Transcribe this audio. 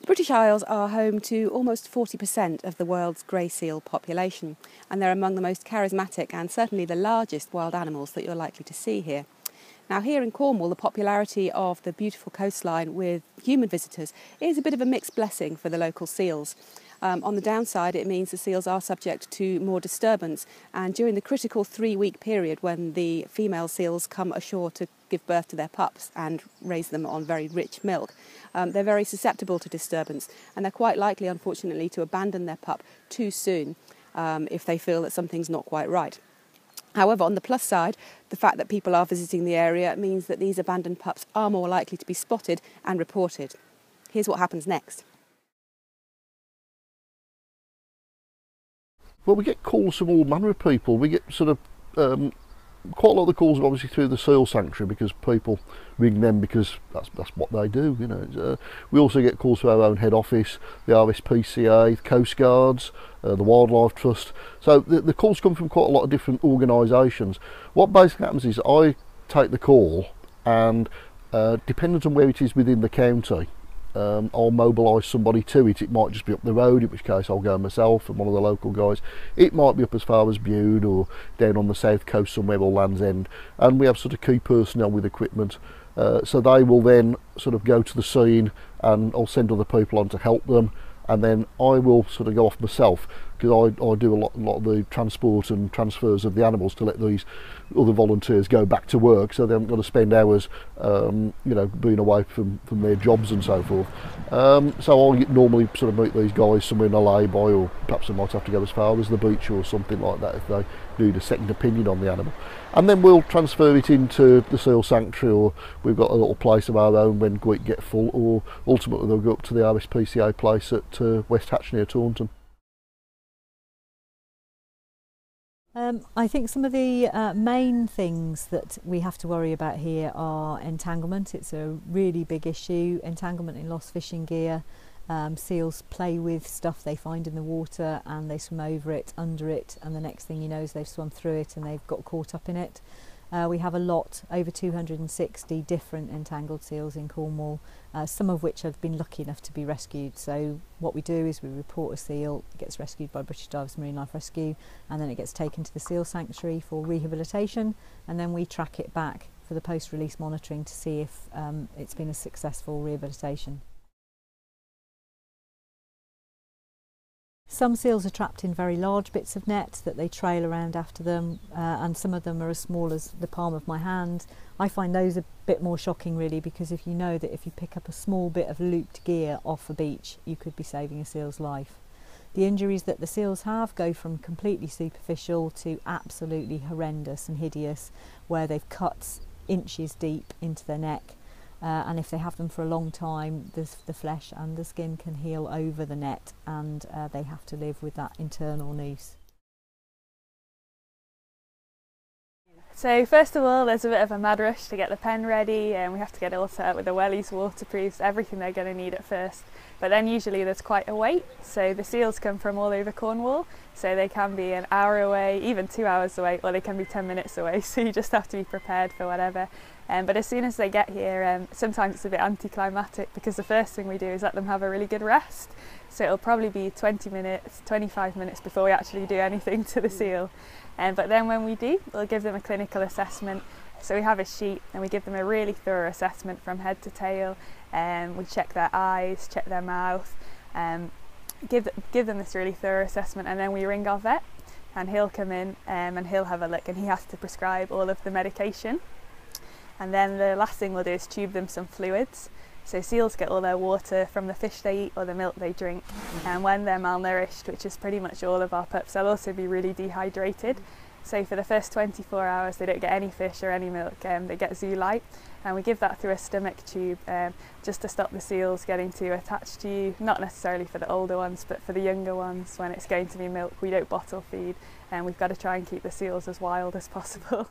The British Isles are home to almost 40% of the world's grey seal population, and they're among the most charismatic and certainly the largest wild animals that you're likely to see here. Now, here in Cornwall, the popularity of the beautiful coastline with human visitors is a bit of a mixed blessing for the local seals. On the downside, it means the seals are subject to more disturbance, and during the critical 3-week period when the female seals come ashore to give birth to their pups and raise them on very rich milk, they're very susceptible to disturbance, and they're quite likely, unfortunately, to abandon their pup too soon if they feel that something's not quite right. However, on the plus side, the fact that people are visiting the area means that these abandoned pups are more likely to be spotted and reported. Here's what happens next. Well, we get calls from all manner of people. We get sort of quite a lot of the calls are obviously through the seal sanctuary, because people ring them because that's what they do. You know, we also get calls from our own head office, the RSPCA, the Coast Guards, the Wildlife Trust. So the calls come from quite a lot of different organisations. What basically happens is I take the call, and depending on where it is within the county, I'll mobilise somebody to it. It might just be up the road, in which case I'll go myself and one of the local guys. It might be up as far as Bude or down on the south coast somewhere, or Land's End, and we have sort of key personnel with equipment, so they will then sort of go to the scene, and I'll send other people on to help them, and then I will sort of go off myself, because I do a lot of the transport and transfers of the animals to let these other volunteers go back to work, so they haven't got to spend hours you know, being away from their jobs and so forth. So I normally sort of meet these guys somewhere in a lay-by, or perhaps I might have to go as far as the beach or something like that if they need a second opinion on the animal. And then we'll transfer it into the seal sanctuary, or we've got a little place of our own when we get full, or ultimately they'll go up to the RSPCA place at West Hatch near Taunton. I think some of the main things that we have to worry about here are entanglement. It's a really big issue. Entanglement in lost fishing gear. Seals play with stuff they find in the water, and they swim over it, under it, and the next thing you know is they've swum through it and they've got caught up in it. We have a lot, over 260 different entangled seals in Cornwall, some of which have been lucky enough to be rescued. So what we do is we report a seal, it gets rescued by British Divers Marine Life Rescue, and then it gets taken to the seal sanctuary for rehabilitation, and then we track it back for the post-release monitoring to see if it's been a successful rehabilitation. Some seals are trapped in very large bits of net that they trail around after them, and some of them are as small as the palm of my hand. I find those a bit more shocking, really, because if you know that if you pick up a small bit of looped gear off a beach, you could be saving a seal's life. The injuries that the seals have go from completely superficial to absolutely horrendous and hideous, where they've cut inches deep into their neck. And if they have them for a long time, the flesh and the skin can heal over the net, and they have to live with that internal noose. So first of all, there's a bit of a mad rush to get the pen ready, and we have to get it all set up with the wellies, waterproofs, everything they're going to need at first. But then usually there's quite a wait, so the seals come from all over Cornwall, so they can be an hour away, even 2 hours away, or they can be 10 minutes away, so you just have to be prepared for whatever. But as soon as they get here, sometimes it's a bit anticlimactic, because the first thing we do is let them have a really good rest. So it'll probably be 20 minutes, 25 minutes before we actually do anything to the seal. But then when we do, we'll give them a clinical assessment. So we have a sheet and we give them a really thorough assessment from head to tail. We check their eyes, check their mouth, give them this really thorough assessment, and then we ring our vet, and he'll come in and he'll have a look, and he has to prescribe all of the medication. And then the last thing we'll do is tube them some fluids. So seals get all their water from the fish they eat or the milk they drink, and when they're malnourished, which is pretty much all of our pups, they'll also be really dehydrated. So for the first 24 hours they don't get any fish or any milk, they get zoo light, and we give that through a stomach tube just to stop the seals getting too attached to you, not necessarily for the older ones, but for the younger ones when it's going to be milk we don't bottle feed, and we've got to try and keep the seals as wild as possible.